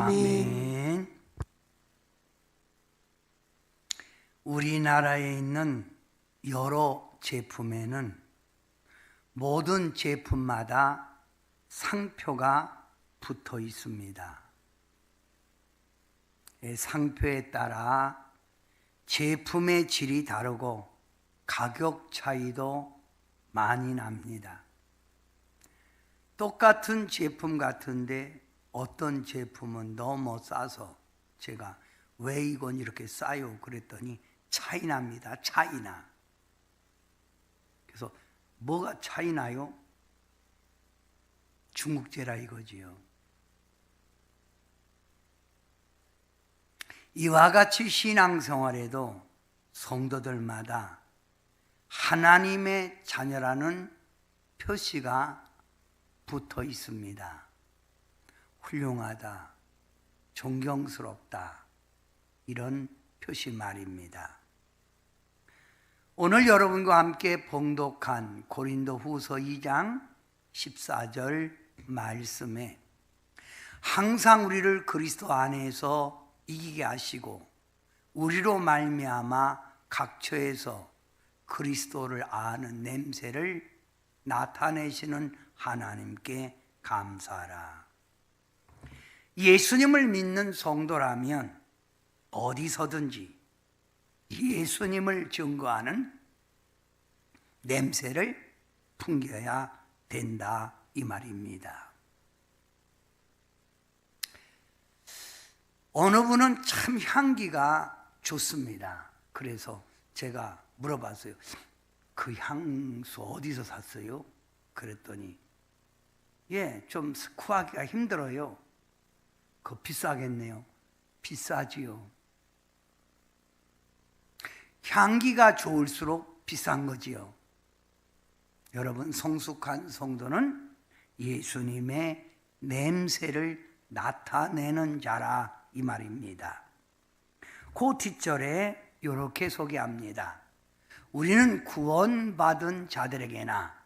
아멘. 우리나라에 있는 여러 제품에는 모든 제품마다 상표가 붙어 있습니다. 상표에 따라 제품의 질이 다르고 가격 차이도 많이 납니다. 똑같은 제품 같은데 어떤 제품은 너무 싸서 제가 왜 이건 이렇게 싸요? 그랬더니 차이 납니다. 차이 나. 그래서 뭐가 차이 나요? 중국제라 이거지요. 이와 같이 신앙생활에도 성도들마다 하나님의 자녀라는 표시가 붙어 있습니다. 훌륭하다, 존경스럽다, 이런 표시 말입니다. 오늘 여러분과 함께 봉독한 고린도후서 2장 14절 말씀에 항상 우리를 그리스도 안에서 이기게 하시고 우리로 말미암아 각처에서 그리스도를 아는 냄새를 나타내시는 하나님께 감사하라. 예수님을 믿는 성도라면 어디서든지 예수님을 증거하는 냄새를 풍겨야 된다 이 말입니다. 어느 분은 참 향기가 좋습니다. 그래서 제가 물어봤어요. 그 향수 어디서 샀어요? 그랬더니 좀 구하기가 힘들어요. 그거 비싸겠네요. 비싸지요. 향기가 좋을수록 비싼 거지요. 여러분, 성숙한 성도는 예수님의 냄새를 나타내는 자라 이 말입니다. 그 뒷절에 이렇게 소개합니다. 우리는 구원받은 자들에게나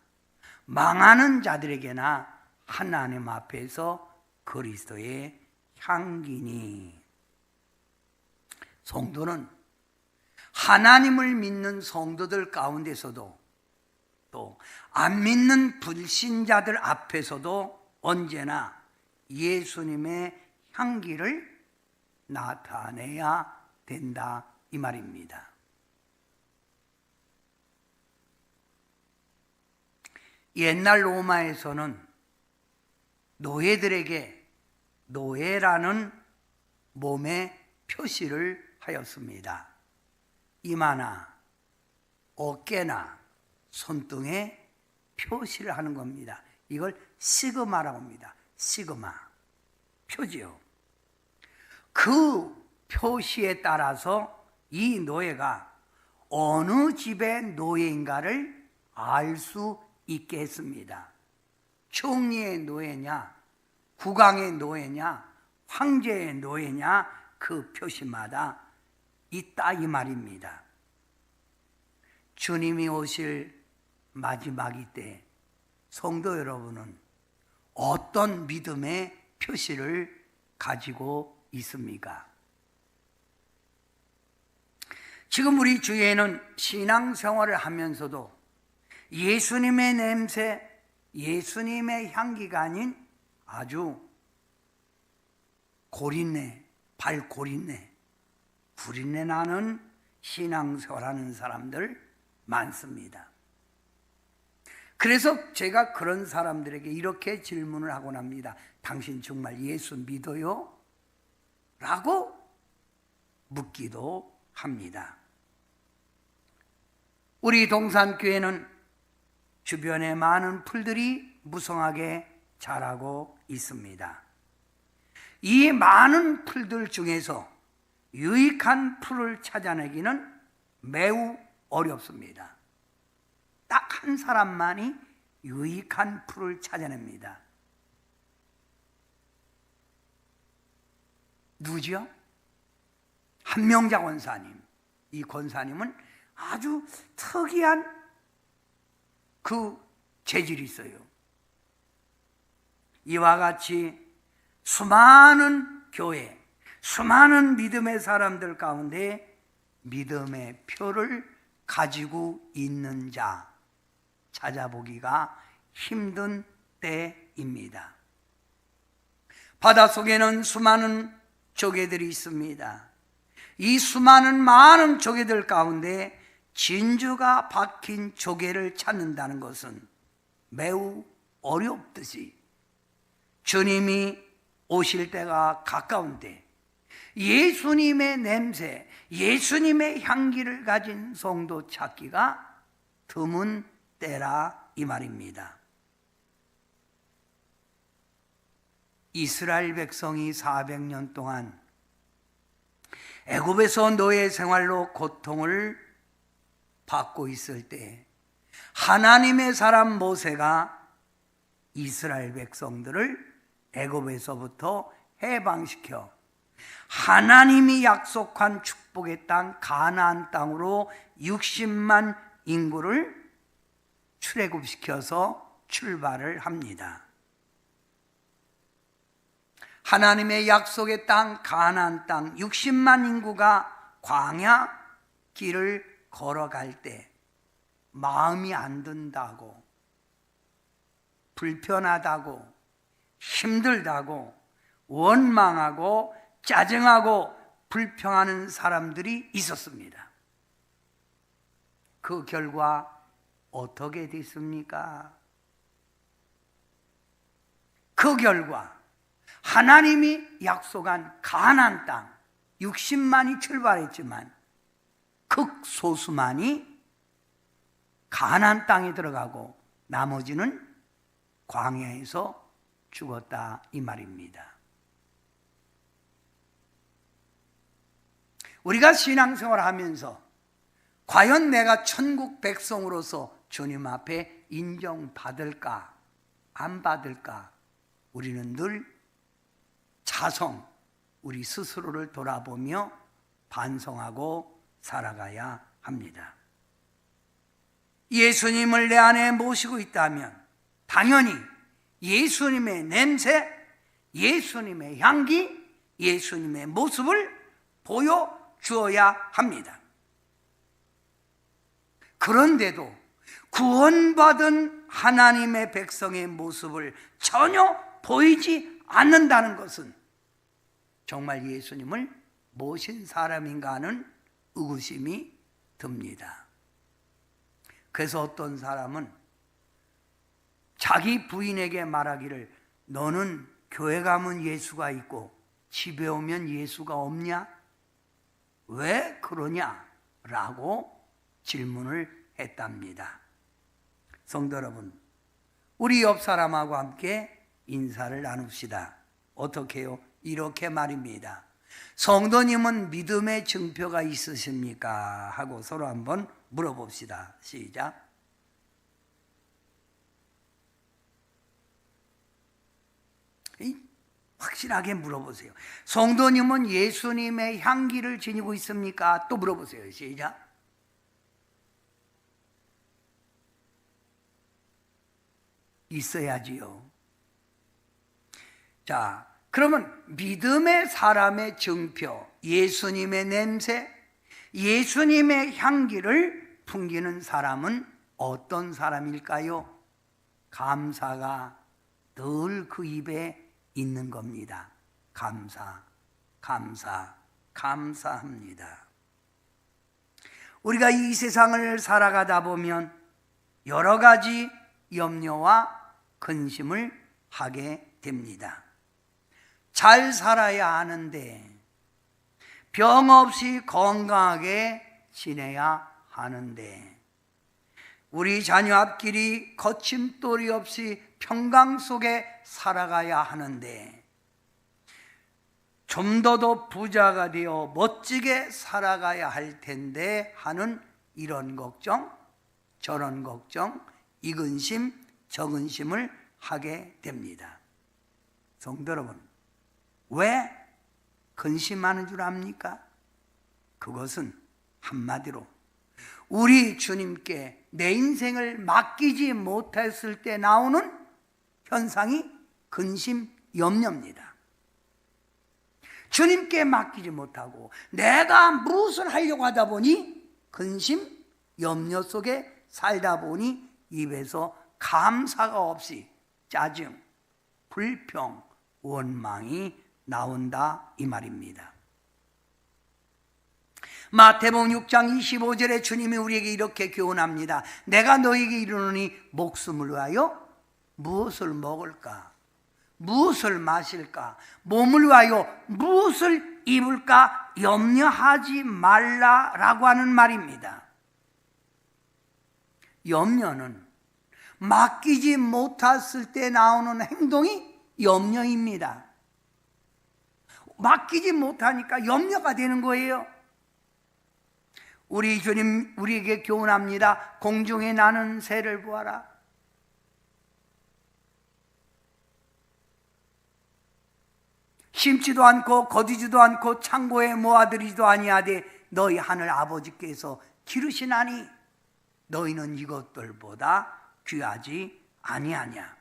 망하는 자들에게나 하나님 앞에서 그리스도의 향기니. 성도는 하나님을 믿는 성도들 가운데서도 또 안 믿는 불신자들 앞에서도 언제나 예수님의 향기를 나타내야 된다 이 말입니다. 옛날 로마에서는 노예들에게 노예라는 몸의 표시를 하였습니다. 이마나 어깨나 손등에 표시를 하는 겁니다. 이걸 시그마라고 합니다. 시그마 표지요. 그 표시에 따라서 이 노예가 어느 집의 노예인가를 알 수 있게 했습니다. 총리의 노예냐, 국왕의 노예냐, 황제의 노예냐, 그 표시마다 있다 이 말입니다. 주님이 오실 마지막이 때 성도 여러분은 어떤 믿음의 표시를 가지고 있습니까? 지금 우리 주위에는 신앙생활을 하면서도 예수님의 냄새, 예수님의 향기가 아닌 아주 고린내, 발고린내, 구린내 나는 신앙생활하는 사람들 많습니다. 그래서 제가 그런 사람들에게 이렇게 질문을 하곤 합니다. 당신 정말 예수 믿어요? 라고 묻기도 합니다. 우리 동산교회는 주변에 많은 풀들이 무성하게 자라고 있습니다. 이 많은 풀들 중에서 유익한 풀을 찾아내기는 매우 어렵습니다. 딱 한 사람만이 유익한 풀을 찾아냅니다. 누구죠? 한명자 권사님. 이 권사님은 아주 특이한 그 재질이 있어요. 이와 같이 수많은 교회, 수많은 믿음의 사람들 가운데 믿음의 표를 가지고 있는 자 찾아보기가 힘든 때입니다. 바닷속에는 수많은 조개들이 있습니다. 이 수많은 많은 조개들 가운데 진주가 박힌 조개를 찾는다는 것은 매우 어렵듯이 주님이 오실 때가 가까운데 예수님의 냄새, 예수님의 향기를 가진 성도 찾기가 드문 때라 이 말입니다. 이스라엘 백성이 400년 동안 애굽에서 노예 생활로 고통을 받고 있을 때 하나님의 사람 모세가 이스라엘 백성들을 애굽에서부터 해방시켜 하나님이 약속한 축복의 땅 가나안 땅으로 60만 인구를 출애굽시켜서 출발을 합니다. 하나님의 약속의 땅 가나안 땅 60만 인구가 광야 길을 걸어갈 때 마음이 안 든다고, 불편하다고, 힘들다고, 원망하고 짜증하고 불평하는 사람들이 있었습니다. 그 결과 어떻게 됐습니까? 그 결과 하나님이 약속한 가나안 땅 60만이 출발했지만 극소수만이 가나안 땅에 들어가고 나머지는 광야에서 죽었다 이 말입니다. 우리가 신앙생활을 하면서 과연 내가 천국 백성으로서 주님 앞에 인정받을까 안 받을까 우리는 늘 자성, 우리 스스로를 돌아보며 반성하고 살아가야 합니다. 예수님을 내 안에 모시고 있다면 당연히 예수님의 냄새, 예수님의 향기, 예수님의 모습을 보여주어야 합니다. 그런데도 구원받은 하나님의 백성의 모습을 전혀 보이지 않는다는 것은 정말 예수님을 모신 사람인가 하는 의구심이 듭니다. 그래서 어떤 사람은 자기 부인에게 말하기를 너는 교회 가면 예수가 있고 집에 오면 예수가 없냐? 왜 그러냐? 라고 질문을 했답니다. 성도 여러분, 우리 옆 사람하고 함께 인사를 나눕시다. 어떻게 해요? 이렇게 말입니다. 성도님은 믿음의 증표가 있으십니까? 하고 서로 한번 물어봅시다. 시작. 확실하게 물어보세요. 성도님은 예수님의 향기를 지니고 있습니까? 또 물어보세요. 시작. 있어야지요. 자, 그러면 믿음의 사람의 증표, 예수님의 냄새, 예수님의 향기를 풍기는 사람은 어떤 사람일까요? 감사가 늘 그 입에 있는 겁니다. 감사합니다. 우리가 이 세상을 살아가다 보면 여러 가지 염려와 근심을 하게 됩니다. 잘 살아야 하는데, 병 없이 건강하게 지내야 하는데, 우리 자녀 앞길이 거침돌이 없이 평강 속에 살아가야 하는데, 좀 더 부자가 되어 멋지게 살아가야 할 텐데 하는 이런 걱정, 저런 걱정, 이 근심, 저 근심을 하게 됩니다. 성도 여러분, 왜 근심하는 줄 압니까? 그것은 한마디로 우리 주님께 내 인생을 맡기지 못했을 때 나오는 현상이 근심, 염려입니다. 주님께 맡기지 못하고 내가 무엇을 하려고 하다 보니 근심, 염려 속에 살다 보니 입에서 감사가 없이 짜증, 불평, 원망이 나온다 이 말입니다. 마태복음 6장 25절에 주님이 우리에게 이렇게 교훈합니다. 내가 너에게 이르노니 목숨을 위하여 무엇을 먹을까? 무엇을 마실까? 몸을 위하여 무엇을 입을까? 염려하지 말라라고 하는 말입니다. 염려는 맡기지 못했을 때 나오는 행동이 염려입니다. 맡기지 못하니까 염려가 되는 거예요. 우리 주님 우리에게 교훈합니다. 공중에 나는 새를 보아라. 심지도 않고 거두지도 않고 창고에 모아들이지도 아니하되 너희 하늘 아버지께서 기르시나니 너희는 이것들보다 귀하지 아니하냐.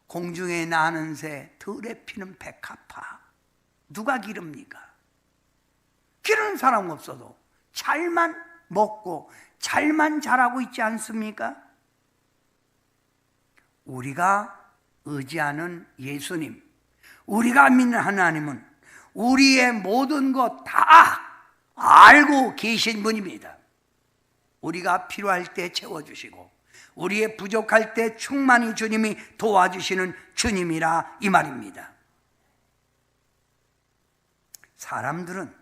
공중에 나는 새, 들에 피는 백합화 누가 기릅니까? 기르는 사람 없어도 잘만 먹고 잘만 자라고 있지 않습니까? 우리가 의지하는 예수님, 우리가 믿는 하나님은 우리의 모든 것 다 알고 계신 분입니다. 우리가 필요할 때 채워주시고 우리의 부족할 때 충만히 주님이 도와주시는 주님이라 이 말입니다. 사람들은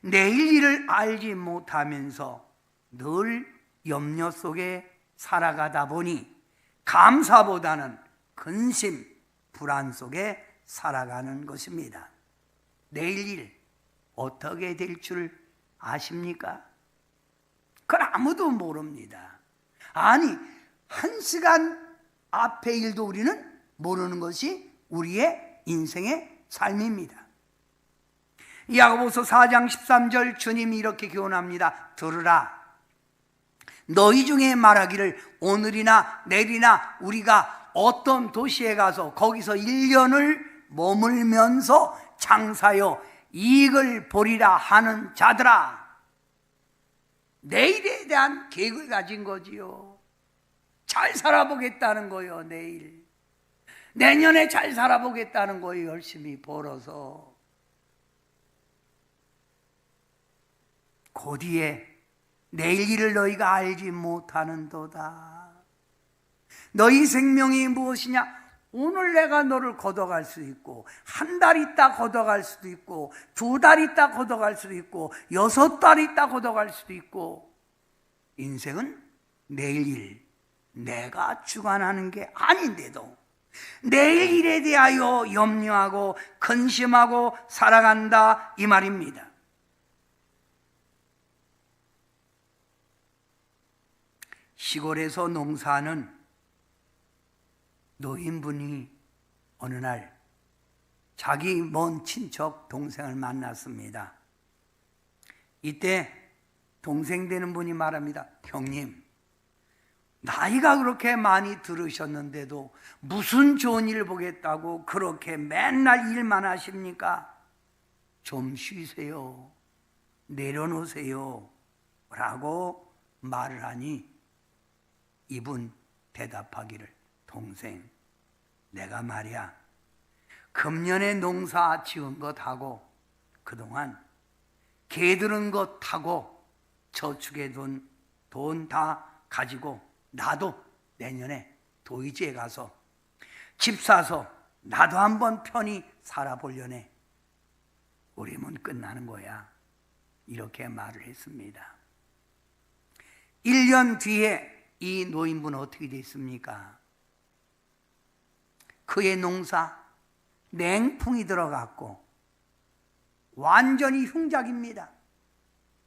내일 일을 알지 못하면서 늘 염려 속에 살아가다 보니 감사보다는 근심, 불안 속에 살아가는 것입니다. 내일 일 어떻게 될 줄 아십니까? 그건 아무도 모릅니다. 아니, 1시간 앞의 일도 우리는 모르는 것이 우리의 인생의 삶입니다. 야고보서 4장 13절 주님이 이렇게 교훈합니다. 들으라. 너희 중에 말하기를 오늘이나 내일이나 우리가 어떤 도시에 가서 거기서 1년을 머물면서 장사여 이익을 보리라 하는 자들아. 내일에 대한 계획을 가진 거지요. 잘 살아보겠다는 거요. 내일 내년에 잘 살아보겠다는 거예요. 열심히 벌어서. 그 뒤에 내일 일을 너희가 알지 못하는도다. 너희 생명이 무엇이냐? 오늘 내가 너를 걷어갈 수 있고, 한 달 있다 걷어갈 수도 있고, 2달 있다 걷어갈 수도 있고, 6달 있다 걷어갈 수도 있고. 인생은 내일 일, 내가 주관하는 게 아닌데도 내일 일에 대하여 염려하고 근심하고 살아간다 이 말입니다. 시골에서 농사하는 노인분이 어느 날 자기 먼 친척 동생을 만났습니다. 이때 동생 되는 분이 말합니다. 형님, 나이가 그렇게 많이 들으셨는데도 무슨 좋은 일 보겠다고 그렇게 맨날 일만 하십니까? 좀 쉬세요. 내려놓으세요. 라고 말을 하니 이분 대답하기를, 동생, 내가 말이야 금년에 농사 지은 것하고 그동안 개 들은 것하고 저축해 둔 돈 다 가지고 나도 내년에 도이지에 가서 집 사서 나도 한번 편히 살아보려네. 우리는 끝나는 거야. 이렇게 말을 했습니다. 1년 뒤에 이 노인분은 어떻게 됐습니까? 그의 농사 냉풍이 들어갔고 완전히 흉작입니다.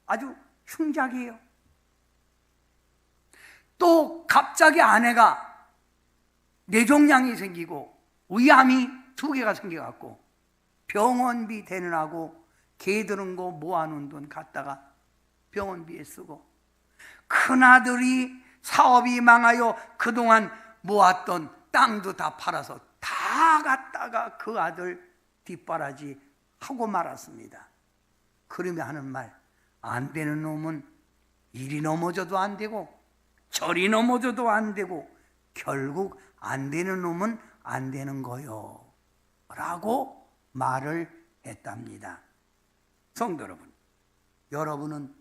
아주 흉작이에요. 또 갑자기 아내가 뇌종양이 생기고 위암이 2개가 생겨갖고 병원비 대느라고 개 들은 거 모아놓은 돈 갖다가 병원비에 쓰고, 큰아들이 사업이 망하여 그동안 모았던 땅도 다 팔아서 다 갖다가 그 아들 뒷바라지 하고 말았습니다. 그러며 하는 말, 안 되는 놈은 이리 넘어져도 안 되고 저리 넘어져도 안 되고 결국 안 되는 놈은 안 되는 거요 라고 말을 했답니다. 성도 여러분, 여러분은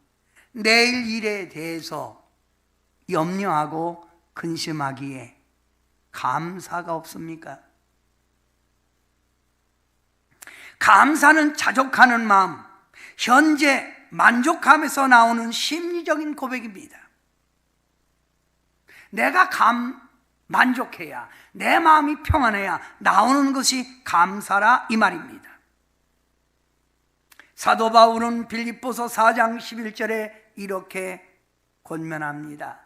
내일 일에 대해서 염려하고 근심하기에 감사가 없습니까? 감사는 자족하는 마음, 현재 만족함에서 나오는 심리적인 고백입니다. 내가 만족해야, 내 마음이 평안해야 나오는 것이 감사라 이 말입니다. 사도 바울은 빌립보서 4장 11절에 이렇게 권면합니다.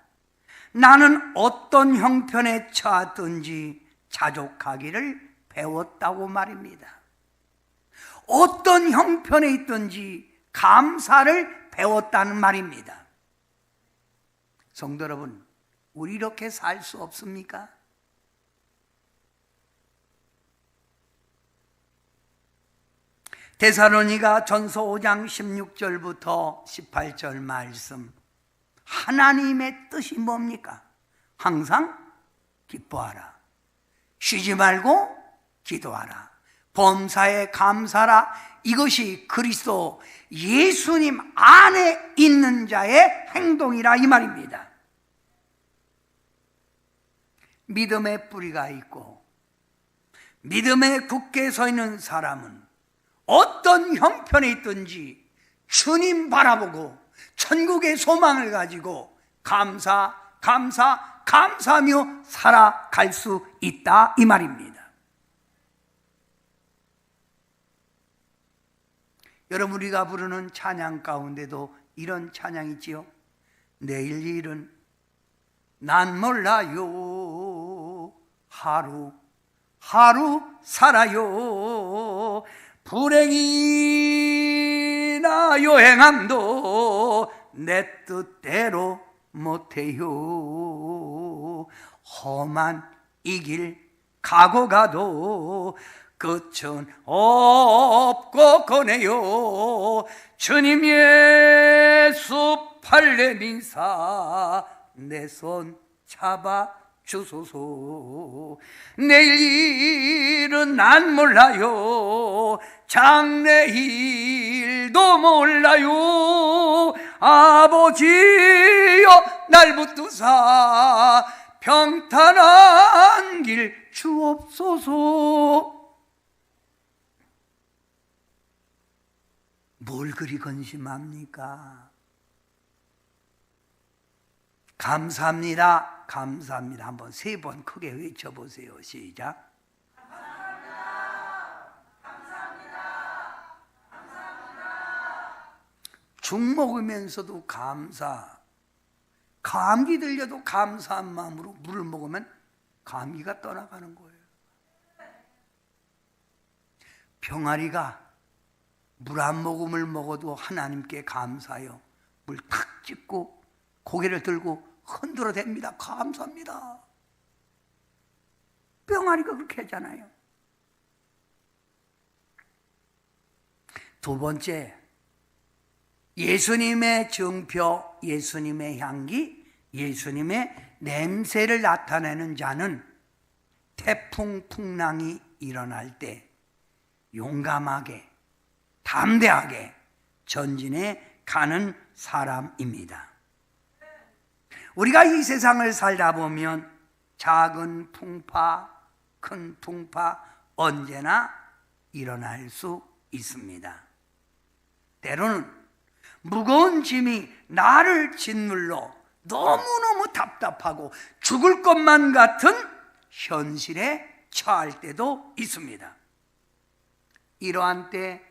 나는 어떤 형편에 처하든지 자족하기를 배웠다고 말입니다. 어떤 형편에 있든지 감사를 배웠다는 말입니다. 성도 여러분, 우리 이렇게 살 수 없습니까? 데살로니가 전서 5장 16절부터 18절 말씀, 하나님의 뜻이 뭡니까? 항상 기뻐하라, 쉬지 말고 기도하라, 범사에 감사라. 이것이 그리스도 예수님 안에 있는 자의 행동이라 이 말입니다. 믿음의 뿌리가 있고 믿음에 굳게 서 있는 사람은 어떤 형편에 있든지 주님 바라보고 천국의 소망을 가지고 감사하며 살아갈 수 있다 이 말입니다. 여러분, 우리가 부르는 찬양 가운데도 이런 찬양이 있지요. 내일 일은 난 몰라요, 하루 살아요, 불행이나 요행함도 내 뜻대로 못해요, 험한 이 길 가고 가도 끝은 없고 거네요, 주님 예수 팔레 민사 내 손 잡아 주소서. 내일 일은 난 몰라요, 장래일도 몰라요, 아버지여 날 붙드사 평탄한 길 주옵소서. 뭘 그리 근심합니까? 감사합니다, 감사합니다. 한번 3번 크게 외쳐보세요. 시작. 감사합니다, 감사합니다, 감사합니다. 죽 먹으면서도 감사, 감기 들려도 감사한 마음으로 물을 먹으면 감기가 떠나가는 거예요. 병아리가 물 한 모금을 먹어도 하나님께 감사해요. 물 탁 찍고 고개를 들고 흔들어 댑니다. 감사합니다. 병아리가 그렇게 하잖아요. 두 번째, 예수님의 증표, 예수님의 향기, 예수님의 냄새를 나타내는 자는 태풍, 풍랑이 일어날 때 용감하게, 담대하게 전진해 가는 사람입니다. 우리가 이 세상을 살다 보면 작은 풍파, 큰 풍파 언제나 일어날 수 있습니다. 때로는 무거운 짐이 나를 짓눌러 너무너무 답답하고 죽을 것만 같은 현실에 처할 때도 있습니다. 이러한 때,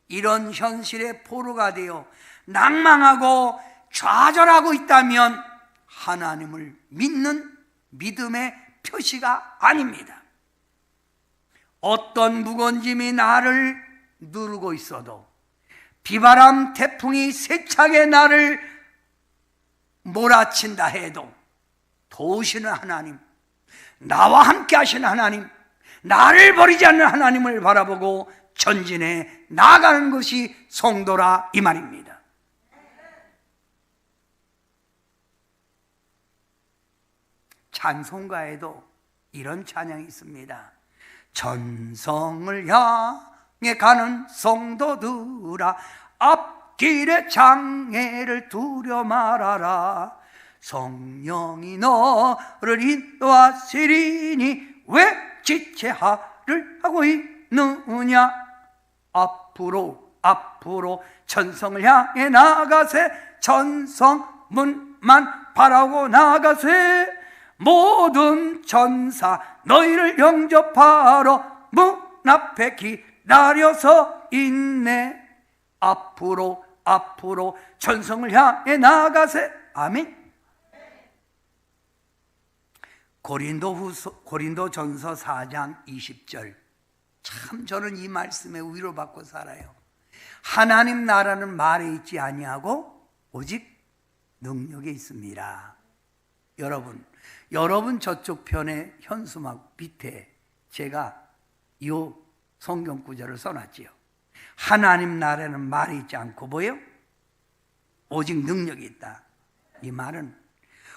이런 현실의 포로가 되어 낭망하고 좌절하고 있다면 하나님을 믿는 믿음의 표시가 아닙니다. 어떤 무거운 짐이 나를 누르고 있어도, 비바람 태풍이 세차게 나를 몰아친다 해도 도우시는 하나님, 나와 함께 하시는 하나님, 나를 버리지 않는 하나님을 바라보고 전진해 나아가는 것이 성도라 이 말입니다. 찬송가에도 이런 찬양이 있습니다. 전성을 향해 가는 성도들아, 앞길에 장애를 두려 말아라. 성령이 너를 인도하시리니 왜 지체하를 하고 있느냐. 앞으로 전성을 향해 나가세. 전성문만 바라고 나가세. 모든 전사 너희를 영접하러 문 앞에 기다려서 있네. 앞으로 전성을 향해 나가세. 아멘. 고린도전서 4장 20절, 참 저는 이 말씀에 위로받고 살아요. 하나님 나라는 말에 있지 아니하고 오직 능력에 있습니다. 여러분 저쪽 편의 현수막 밑에 제가 이 성경 구절을 써놨지요. 하나님 나라는 말이 있지 않고 뭐예요? 오직 능력이 있다. 이 말은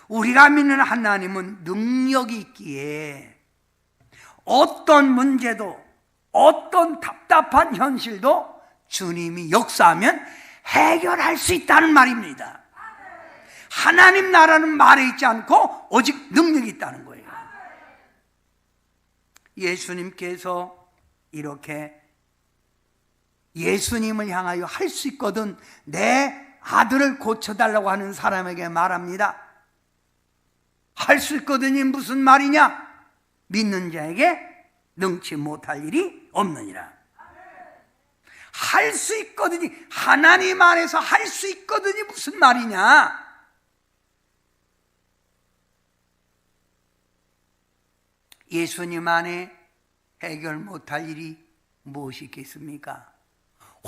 우리가 믿는 하나님은 능력이 있기에 어떤 문제도, 어떤 답답한 현실도 주님이 역사하면 해결할 수 있다는 말입니다. 하나님 나라는 말에 있지 않고 오직 능력이 있다는 거예요. 예수님께서 이렇게 예수님을 향하여 할 수 있거든 내 아들을 고쳐달라고 하는 사람에게 말합니다. 할 수 있거든이 무슨 말이냐? 믿는 자에게 능치 못할 일이 없느니라. 할 수 있거든이, 하나님 안에서 할 수 있거든이 무슨 말이냐? 예수님 안에 해결 못할 일이 무엇이 있겠습니까?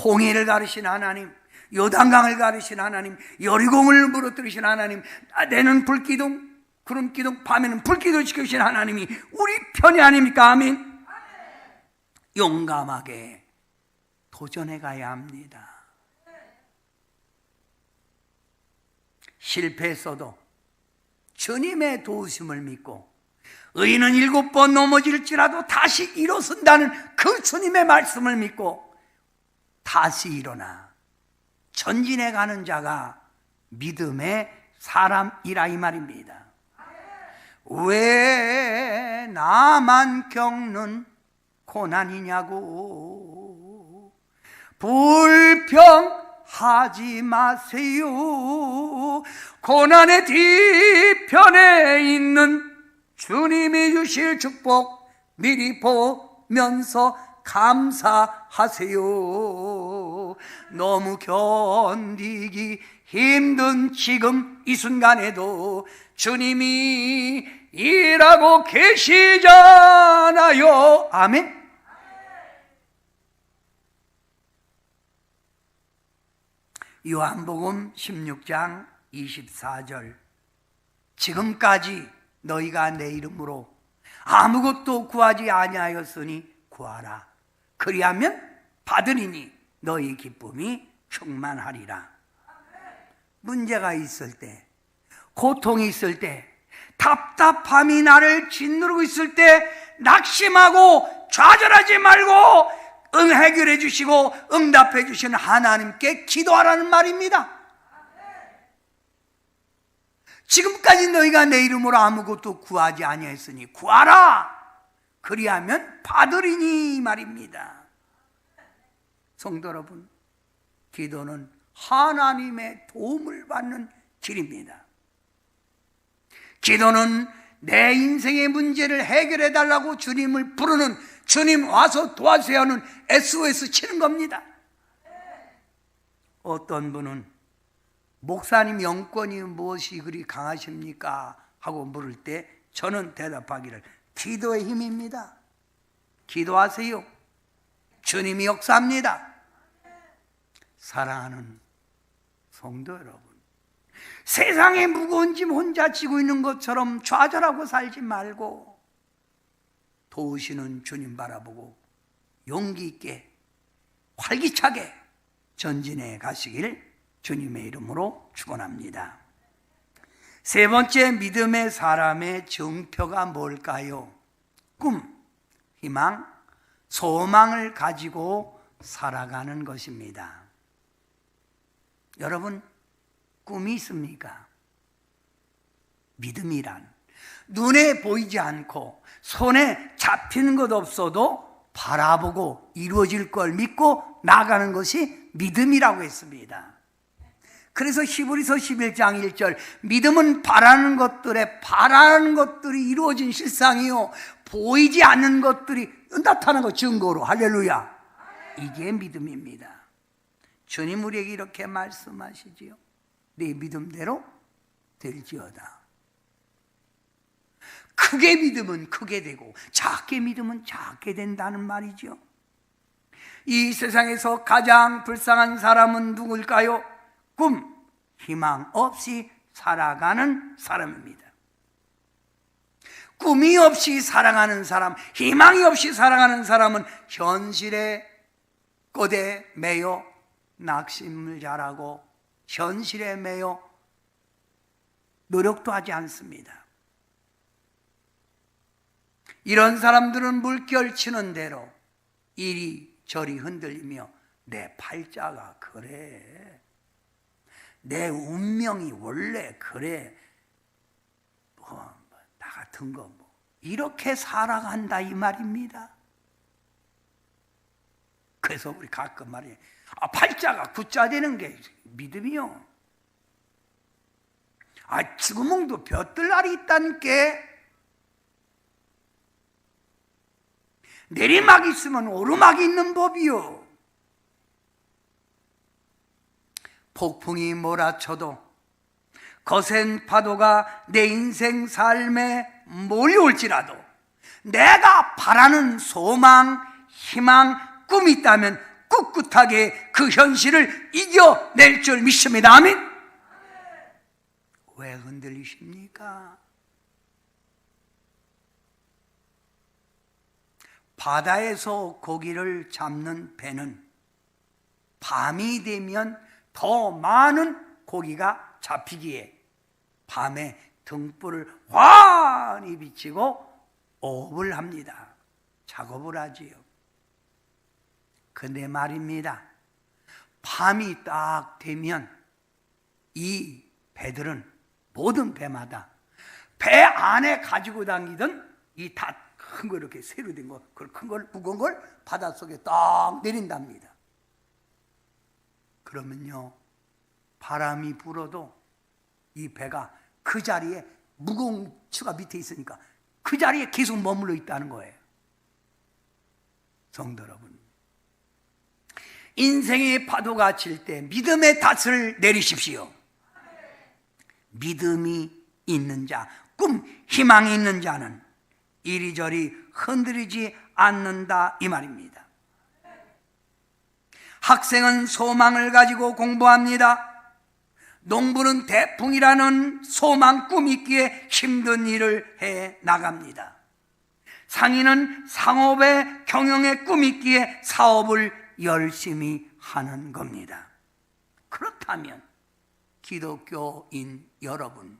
홍해를 가르신 하나님, 요단강을 가르신 하나님, 여리고를 무너뜨리신 하나님, 낮에는 불기둥, 구름기둥, 밤에는 불기둥 시키신 하나님이 우리 편이 아닙니까? 아멘. 용감하게 도전해 가야 합니다. 실패했어도 주님의 도우심을 믿고 의인은 7번 넘어질지라도 다시 일어선다는 그 주님의 말씀을 믿고 다시 일어나 전진해 가는 자가 믿음의 사람이라 이 말입니다. 왜 나만 겪는 고난이냐고 불평하지 마세요. 고난의 뒤편에 있는 주님이 주실 축복 미리 보면서 감사하세요. 너무 견디기 힘든 지금 이 순간에도 주님이 일하고 계시잖아요. 아멘. 요한복음 16장 24절, 지금까지 너희가 내 이름으로 아무것도 구하지 아니하였으니 구하라. 그리하면 받으리니 너희 기쁨이 충만하리라. 문제가 있을 때, 고통이 있을 때, 답답함이 나를 짓누르고 있을 때 낙심하고 좌절하지 말고 해결해 주시고 응답해 주시는 하나님께 기도하라는 말입니다. 지금까지 너희가 내 이름으로 아무것도 구하지 아니했으니 구하라. 그리하면 받으리니 말입니다. 성도 여러분, 기도는 하나님의 도움을 받는 길입니다. 기도는 내 인생의 문제를 해결해 달라고 주님을 부르는, 주님 와서 도와주세요 하는 SOS 치는 겁니다. 어떤 분은 목사님 영권이 무엇이 그리 강하십니까? 하고 물을 때 저는 대답하기를 기도의 힘입니다. 기도하세요. 주님이 역사합니다. 사랑하는 성도 여러분, 세상의 무거운 짐 혼자 지고 있는 것처럼 좌절하고 살지 말고 도우시는 주님 바라보고 용기 있게 활기차게 전진해 가시길 주님의 이름으로 축원합니다. 세 번째 믿음의 사람의 증표가 뭘까요? 꿈, 희망, 소망을 가지고 살아가는 것입니다. 여러분, 꿈이 있습니까? 믿음이란 눈에 보이지 않고 손에 잡히는 것 없어도 바라보고 이루어질 걸 믿고 나가는 것이 믿음이라고 했습니다. 그래서 히브리서 11장 1절 믿음은 바라는 것들이 이루어진 실상이요 보이지 않는 것들이 나타나는 것 증거로. 할렐루야. 이게 믿음입니다. 주님 우리에게 이렇게 말씀하시지요. 네 믿음대로 될지어다. 크게 믿으면 크게 되고 작게 믿으면 작게 된다는 말이죠. 이 세상에서 가장 불쌍한 사람은 누굴까요? 꿈, 희망 없이 살아가는 사람입니다. 꿈이 없이 살아가는 사람, 희망이 없이 살아가는 사람은 현실의 꽂에 매여 낙심을 잘하고 현실에 매여 노력도 하지 않습니다. 이런 사람들은 물결 치는 대로 이리저리 흔들리며 내 팔자가 그래, 내 운명이 원래 그래, 나 같은 거 이렇게 살아간다 이 말입니다. 그래서 우리 가끔 말해, 팔자가 구자 되는 게 믿음이요. 지구멍도 볕들 날이 있다는 게 내리막이 있으면 오르막이 있는 법이요. 폭풍이 몰아쳐도 거센 파도가 내 인생 삶에 몰려올지라도 내가 바라는 소망, 희망, 꿈이 있다면 꿋꿋하게 그 현실을 이겨낼 줄 믿습니다. 아멘. 왜 흔들리십니까? 바다에서 고기를 잡는 배는 밤이 되면 더 많은 고기가 잡히기에 밤에 등불을 환히 비치고 오업을 합니다. 작업을 하지요. 근데 말입니다, 밤이 딱 되면 이 배들은 모든 배마다 배 안에 가지고 다니던 이 다 큰 거 이렇게 새로 된 거, 그 큰 걸, 무거운 걸 바닷속에 딱 내린답니다. 그러면요, 바람이 불어도 이 배가 그 자리에 무거운 추가 밑에 있으니까 그 자리에 계속 머물러 있다는 거예요. 성도 여러분, 인생의 파도가 칠 때 믿음의 닷을 내리십시오. 믿음이 있는 자, 꿈, 희망이 있는 자는 이리저리 흔들리지 않는다 이 말입니다. 학생은 소망을 가지고 공부합니다. 농부는 대풍이라는 소망, 꿈이 있기에 힘든 일을 해 나갑니다. 상인은 상업의 경영의 꿈이 있기에 사업을 열심히 하는 겁니다. 그렇다면 기독교인 여러분,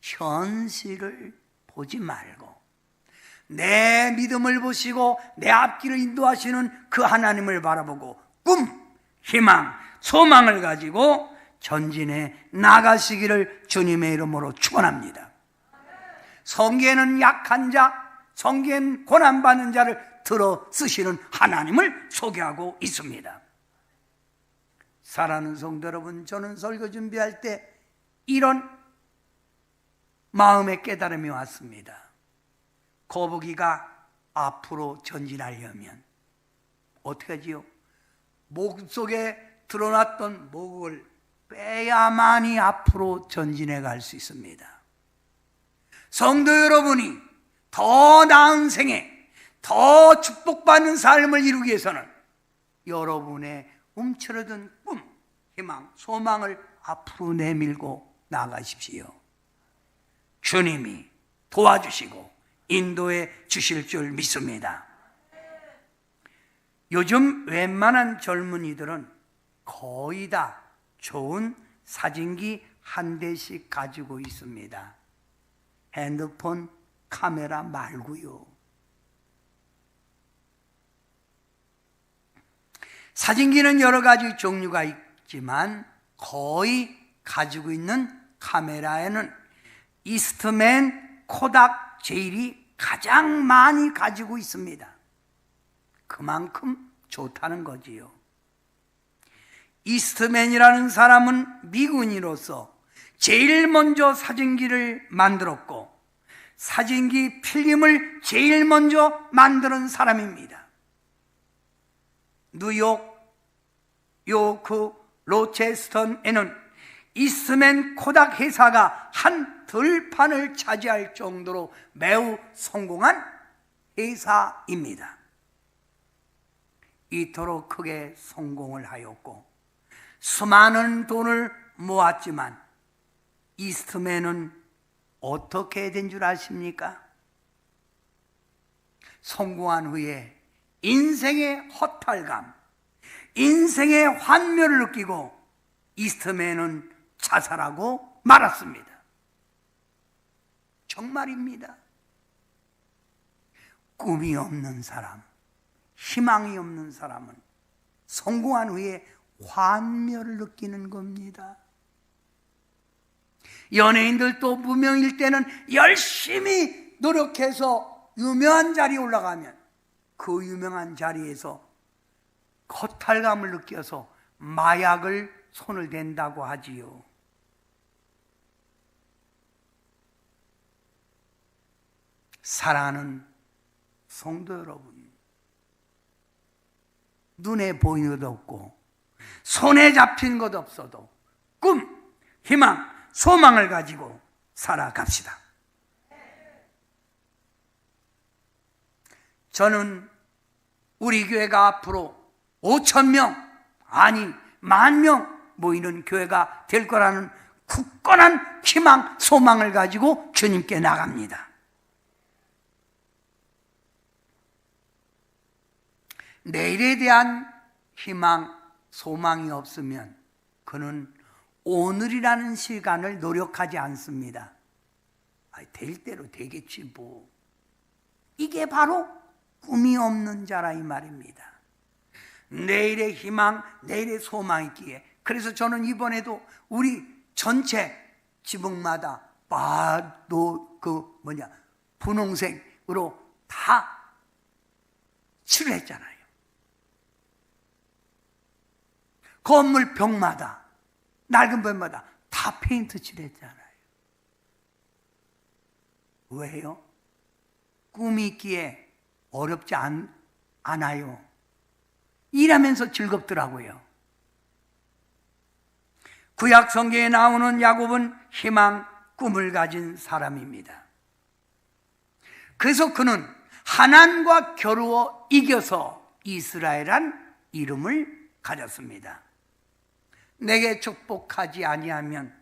현실을 보지 말고 내 믿음을 보시고 내 앞길을 인도하시는 그 하나님을 바라보고 꿈, 희망, 소망을 가지고 전진해 나가시기를 주님의 이름으로 축원합니다. 성경에는 약한 자, 성경엔 고난받는 자를 들어 쓰시는 하나님을 소개하고 있습니다. 사랑하는 성도 여러분, 저는 설교 준비할 때 이런 마음의 깨달음이 왔습니다. 거북이가 앞으로 전진하려면 어떻게 하지요? 목 속에 드러났던 목을 빼야만이 앞으로 전진해 갈 수 있습니다. 성도 여러분이 더 나은 생애, 더 축복받는 삶을 이루기 위해서는 여러분의 움츠러든 꿈, 희망, 소망을 앞으로 내밀고 나가십시오. 주님이 도와주시고 인도해 주실 줄 믿습니다. 요즘 웬만한 젊은이들은 거의 다 좋은 사진기 한 대씩 가지고 있습니다. 핸드폰 카메라 말고요. 사진기는 여러 가지 종류가 있지만 거의 가지고 있는 카메라에는 이스트맨, 코닥, 제일이 가장 많이 가지고 있습니다. 그만큼 좋다는 거지요. 이스트맨이라는 사람은 미군인으로서 제일 먼저 사진기를 만들었고 사진기 필름을 제일 먼저 만드는 사람입니다. 뉴욕, 요크, 로체스턴에는 이스트맨 코닥 회사가 한 들판을 차지할 정도로 매우 성공한 회사입니다. 이토록 크게 성공을 하였고 수많은 돈을 모았지만 이스트맨은 어떻게 된 줄 아십니까? 성공한 후에 인생의 허탈감, 인생의 환멸을 느끼고 이스트맨은 자살하고 말았습니다. 정말입니다. 꿈이 없는 사람, 희망이 없는 사람은 성공한 후에 환멸을 느끼는 겁니다. 연예인들도 무명일 때는 열심히 노력해서 유명한 자리에 올라가면 그 유명한 자리에서 허탈감을 느껴서 마약을 손을 댄다고 하지요. 사랑하는 성도 여러분, 눈에 보이는 것 없고 손에 잡힌 것 없어도 꿈, 희망, 소망을 가지고 살아갑시다. 저는 우리 교회가 앞으로 5,000명, 아니 10,000명 모이는 교회가 될 거라는 굳건한 희망, 소망을 가지고 주님께 나갑니다. 내일에 대한 희망, 소망이 없으면 그는 오늘이라는 시간을 노력하지 않습니다. 될 대로 되겠지 뭐. 이게 바로 꿈이 없는 자라 이 말입니다. 내일의 희망, 내일의 소망이 있기에 그래서 저는 이번에도 우리 전체 지붕마다 분홍색으로 다 칠했잖아요. 건물 벽마다, 낡은 벽마다 다 페인트 칠했잖아요. 왜요? 꿈이 있기에 어렵지 않아요. 일하면서 즐겁더라고요. 구약 성경에 나오는 야곱은 희망, 꿈을 가진 사람입니다. 그래서 그는 하난과 겨루어 이겨서 이스라엘이란 이름을 가졌습니다. 내게 축복하지 아니하면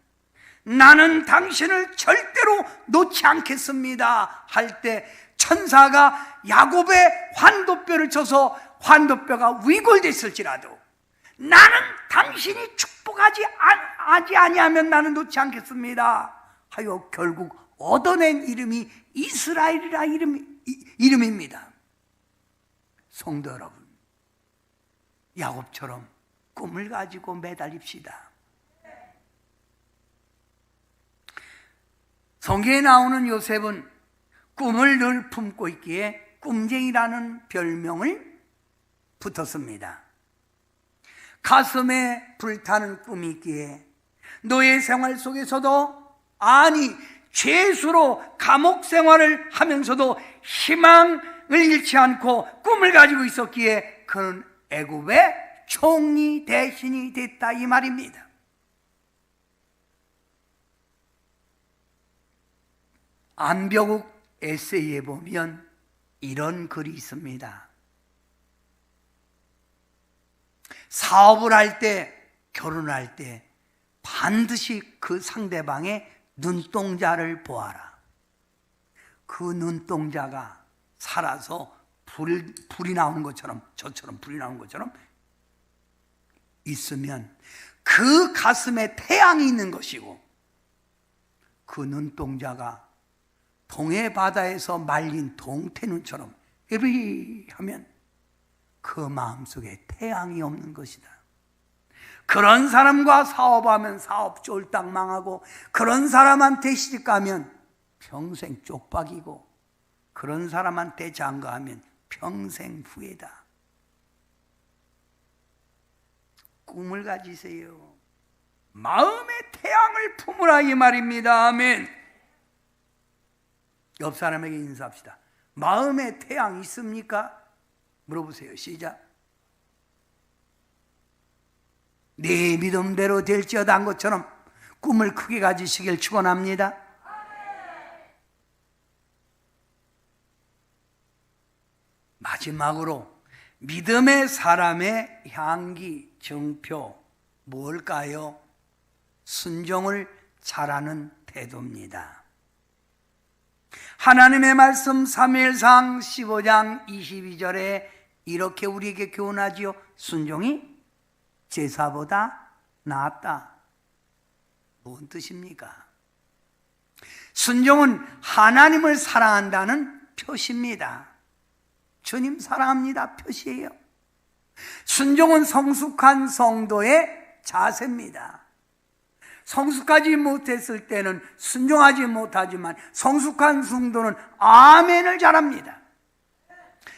나는 당신을 절대로 놓지 않겠습니다 할 때 천사가 야곱의 환도뼈를 쳐서 환도뼈가 위골됐을지라도 나는 당신이 축복하지 아니하면 나는 놓지 않겠습니다 하여 결국 얻어낸 이름이 이스라엘이라 이름입니다. 성도 여러분, 야곱처럼 꿈을 가지고 매달립시다. 성경에 나오는 요셉은 꿈을 늘 품고 있기에 꿈쟁이라는 별명을 붙었습니다. 가슴에 불타는 꿈이 있기에 노예 생활 속에서도 죄수로 감옥 생활을 하면서도 희망을 잃지 않고 꿈을 가지고 있었기에 그는 애굽의 총리 대신이 됐다 이 말입니다. 안병욱 에세이에 보면 이런 글이 있습니다. 사업을 할 때, 결혼할 때 반드시 그 상대방의 눈동자를 보아라. 그 눈동자가 살아서 불이 나오는 것처럼, 저처럼 불이 나오는 것처럼 있으면 그 가슴에 태양이 있는 것이고, 그 눈동자가 동해 바다에서 말린 동태눈처럼 이리 하면 그 마음속에 태양이 없는 것이다. 그런 사람과 사업하면 사업 쫄딱 망하고, 그런 사람한테 시집가면 평생 쪽박이고, 그런 사람한테 장가하면 평생 후회다. 꿈을 가지세요. 마음의 태양을 품으라 이 말입니다. 아멘. 옆 사람에게 인사합시다. 마음의 태양 있습니까? 물어보세요. 시작. 네 믿음대로 될지어다 한 것처럼 꿈을 크게 가지시길 축원합니다. 마지막으로 믿음의 사람의 향기, 증표 뭘까요? 순종을 잘하는 태도입니다. 하나님의 말씀 사무엘상 15장 22절에 이렇게 우리에게 교훈하지요. 순종이 제사보다 낫다. 무슨 뜻입니까? 순종은 하나님을 사랑한다는 표시입니다. 주님 사랑합니다 표시예요. 순종은 성숙한 성도의 자세입니다. 성숙하지 못했을 때는 순종하지 못하지만 성숙한 성도는 아멘을 잘합니다.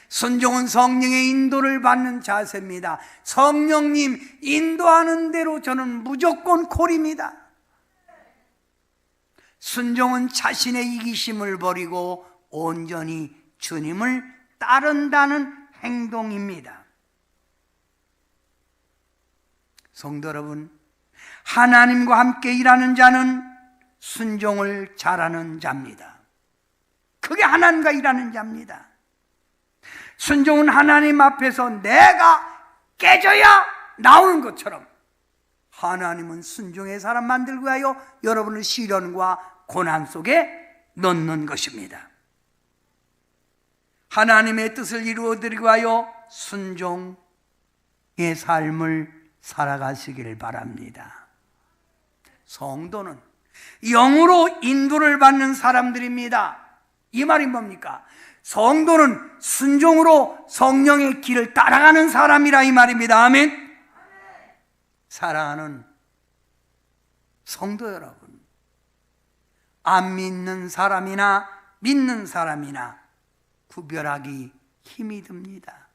순종은 성령의 인도를 받는 자세입니다. 성령님 인도하는 대로 저는 무조건 콜입니다. 순종은 자신의 이기심을 버리고 온전히 주님을 따른다는 행동입니다. 성도 여러분, 하나님과 함께 일하는 자는 순종을 잘하는 자입니다. 그게 하나님과 일하는 자입니다. 순종은 하나님 앞에서 내가 깨져야 나오는 것처럼 하나님은 순종의 사람 만들고 하여 여러분을 시련과 고난 속에 넣는 것입니다. 하나님의 뜻을 이루어드리고 하여 순종의 삶을 살아가시기를 바랍니다. 성도는 영으로 인도를 받는 사람들입니다. 이 말이 뭡니까? 성도는 순종으로 성령의 길을 따라가는 사람이라 이 말입니다. 아멘. 사랑하는 성도 여러분, 안 믿는 사람이나 믿는 사람이나 구별하기 힘이 듭니다.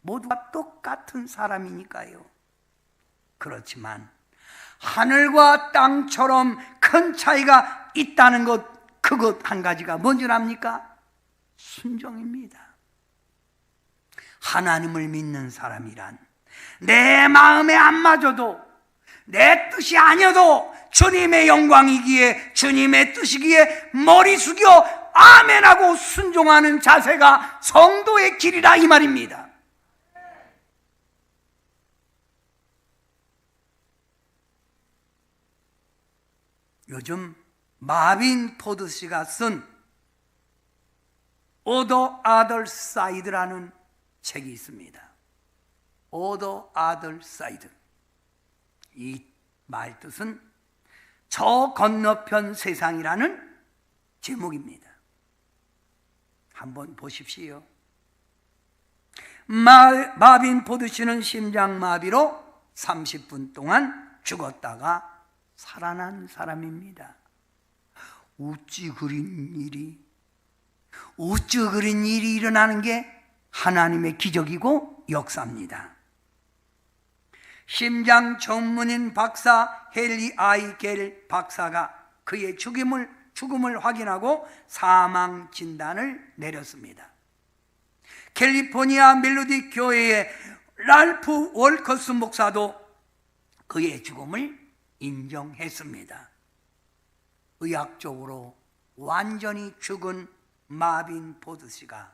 모두가 똑같은 사람이니까요. 그렇지만 하늘과 땅처럼 큰 차이가 있다는 것, 그것 한 가지가 뭔지 압니까? 순종입니다. 하나님을 믿는 사람이란 내 마음에 안 맞아도, 내 뜻이 아니어도 주님의 영광이기에, 주님의 뜻이기에 머리 숙여 아멘하고 순종하는 자세가 성도의 길이라 이 말입니다. 요즘 마빈 포드 씨가 쓴 오더 아덜 사이드라는 책이 있습니다. 오더 아덜 사이드. 이 말뜻은 저 건너편 세상이라는 제목입니다. 한번 보십시오. 마빈 포드 씨는 심장마비로 30분 동안 죽었다가 살아난 사람입니다. 어찌 그린 일이 일어나는 게 하나님의 기적이고 역사입니다. 심장 전문인 박사 헨리 아이 겔 박사가 그의 죽음을 확인하고 사망 진단을 내렸습니다. 캘리포니아 멜로디 교회의 랄프 월커스 목사도 그의 죽음을 인정했습니다. 의학적으로 완전히 죽은 마빈 포드 씨가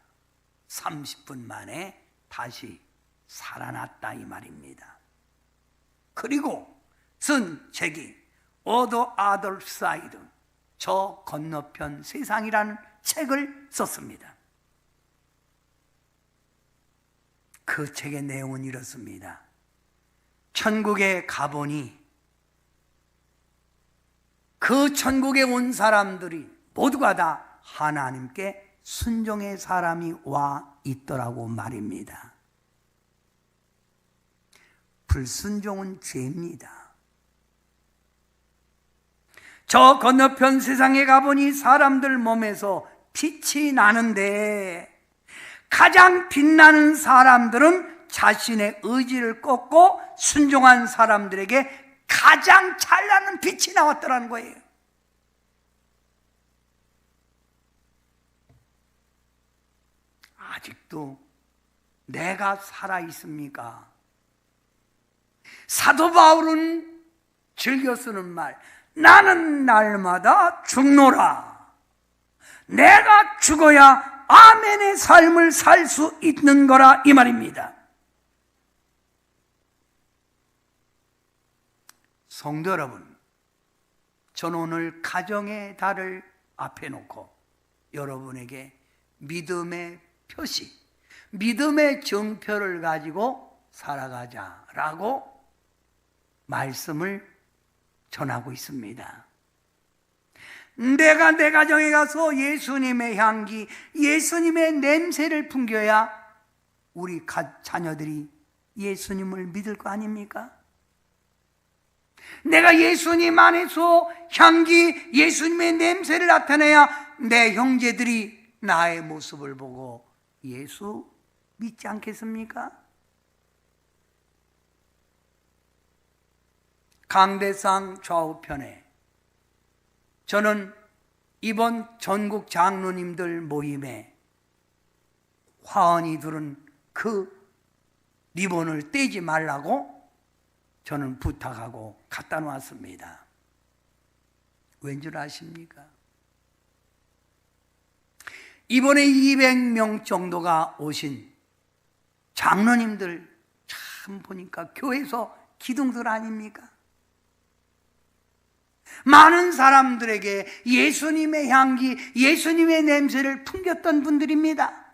30분 만에 다시 살아났다 이 말입니다. 그리고 쓴 책이 오더 아덜 사이드, 저 건너편 세상이라는 책을 썼습니다. 그 책의 내용은 이렇습니다. 천국에 가보니 그 천국에 온 사람들이 모두가 다 하나님께 순종의 사람이 와 있더라고 말입니다. 불순종은 죄입니다. 저 건너편 세상에 가보니 사람들 몸에서 빛이 나는데 가장 빛나는 사람들은 자신의 의지를 꺾고 순종한 사람들에게 가장 찬란한 빛이 나왔더라는 거예요. 아직도 내가 살아 있습니까? 사도 바울은 즐겨 쓰는 말, 나는 날마다 죽노라. 내가 죽어야 아멘의 삶을 살 수 있는 거라, 이 말입니다. 성도 여러분, 저는 오늘 가정의 달을 앞에 놓고 여러분에게 믿음의 표시, 믿음의 정표를 가지고 살아가자라고 말씀을 전하고 있습니다. 내가 내 가정에 가서 예수님의 향기, 예수님의 냄새를 풍겨야 우리 자녀들이 예수님을 믿을 거 아닙니까? 내가 예수님 안에서 향기, 예수님의 냄새를 나타내야 내 형제들이 나의 모습을 보고 예수 믿지 않겠습니까? 강대상 좌우편에 저는 이번 전국 장로님들 모임에 화원이 두른 그 리본을 떼지 말라고 저는 부탁하고 갖다 놓았습니다. 왠 줄 아십니까? 이번에 200명 정도가 오신 장로님들 참 보니까 교회에서 기둥들 아닙니까? 많은 사람들에게 예수님의 향기, 예수님의 냄새를 풍겼던 분들입니다.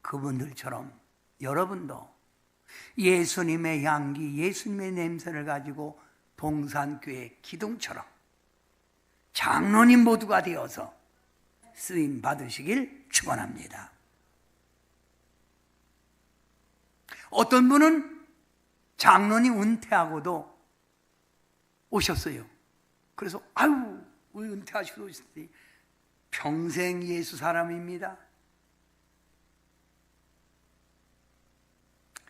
그분들처럼 여러분도 예수님의 향기, 예수님의 냄새를 가지고 동산교회 기둥처럼 장로님 모두가 되어서 쓰임 받으시길 축원합니다. 어떤 분은 장로님 은퇴하고도 오셨어요. 그래서 아유, 우리 은퇴하시고 오셨더니 평생 예수 사람입니다.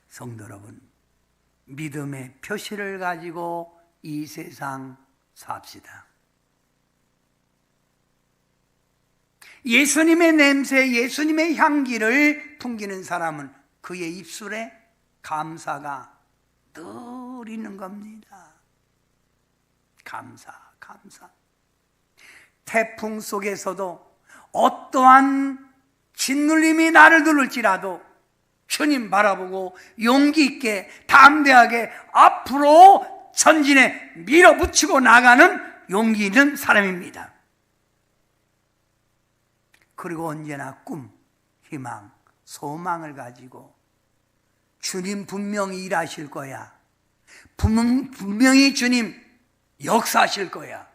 성도 여러분, 믿음의 표시를 가지고 이 세상 삽시다. 예수님의 냄새, 예수님의 향기를 풍기는 사람은 그의 입술에 감사가 늘 있는 겁니다. 감사. 태풍 속에서도 어떠한 짓눌림이 나를 누를지라도 주님 바라보고 용기 있게 담대하게 앞으로 전진해 밀어붙이고 나가는 용기 있는 사람입니다. 그리고 언제나 꿈, 희망, 소망을 가지고 주님 분명히 일하실 거야. 분명히 주님 역사하실 거야.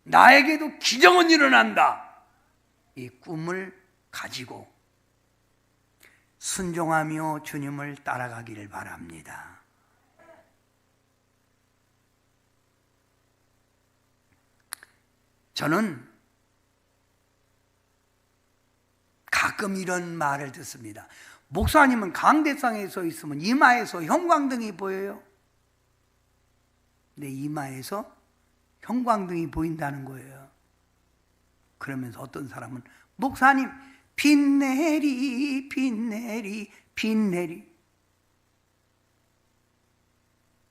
나에게도 기적은 일어난다. 이 꿈을 가지고 순종하며 주님을 따라가기를 바랍니다. 저는 가끔 이런 말을 듣습니다. 목사님은 강대상에 서 있으면 이마에서 형광등이 보여요. 내 이마에서 형광등이 보인다는 거예요. 그러면서 어떤 사람은 목사님 빛 내리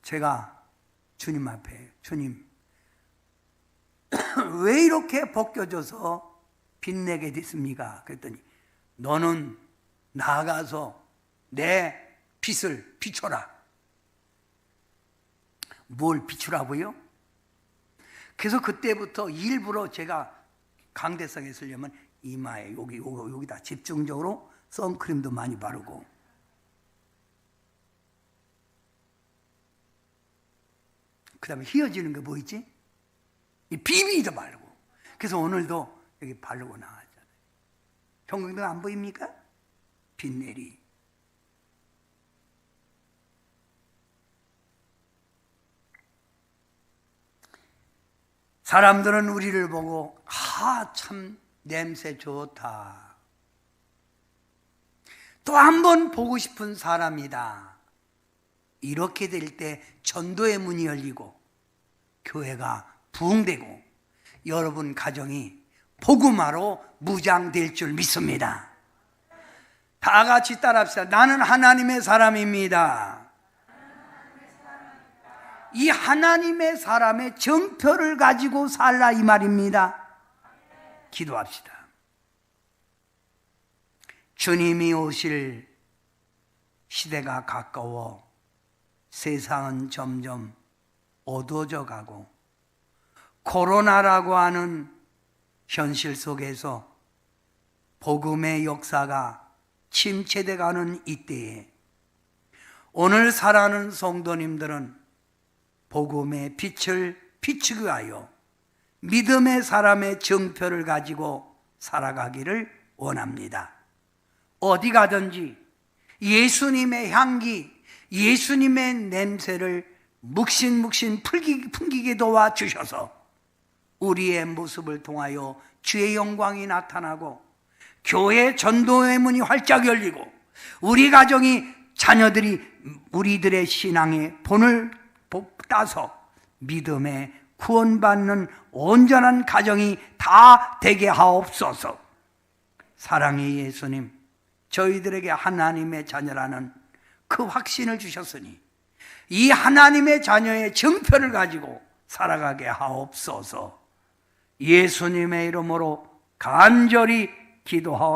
제가 주님 앞에 주님 왜 이렇게 벗겨져서 빛내게 됐습니까? 그랬더니 너는 나아가서 내 빛을 비춰라. 뭘 비추라고요? 그래서 그때부터 일부러 제가 강대성에 쓰려면 이마에 여기다 집중적으로 선크림도 많이 바르고. 그 다음에 휘어지는 게 뭐 있지? 이 비비도 바르고. 그래서 오늘도 여기 바르고 나왔잖아요. 형광등 안 보입니까? 빛내리. 사람들은 우리를 보고 참 냄새 좋다. 또 한 번 보고 싶은 사람이다. 이렇게 될 때 전도의 문이 열리고 교회가 부흥되고 여러분 가정이 복음화로 무장될 줄 믿습니다. 다 같이 따라합시다. 나는 하나님의 사람입니다. 이 하나님의 사람의 정표를 가지고 살라 이 말입니다. 기도합시다. 주님이 오실 시대가 가까워 세상은 점점 어두워져 가고 코로나라고 하는 현실 속에서 복음의 역사가 침체돼 가는 이때에 오늘 살아가는 성도님들은 복음의 빛을 비추기 하여 믿음의 사람의 정표를 가지고 살아가기를 원합니다. 어디 가든지 예수님의 향기, 예수님의 냄새를 묵신묵신 풍기게 도와주셔서 우리의 모습을 통하여 주의 영광이 나타나고 교회 전도의 문이 활짝 열리고 우리 가정이 자녀들이 우리들의 신앙의 본을 따서 믿음에 구원받는 온전한 가정이 다 되게 하옵소서. 사랑의 예수님, 저희들에게 하나님의 자녀라는 그 확신을 주셨으니 이 하나님의 자녀의 정표를 가지고 살아가게 하옵소서. 예수님의 이름으로 간절히 기도하옵소서.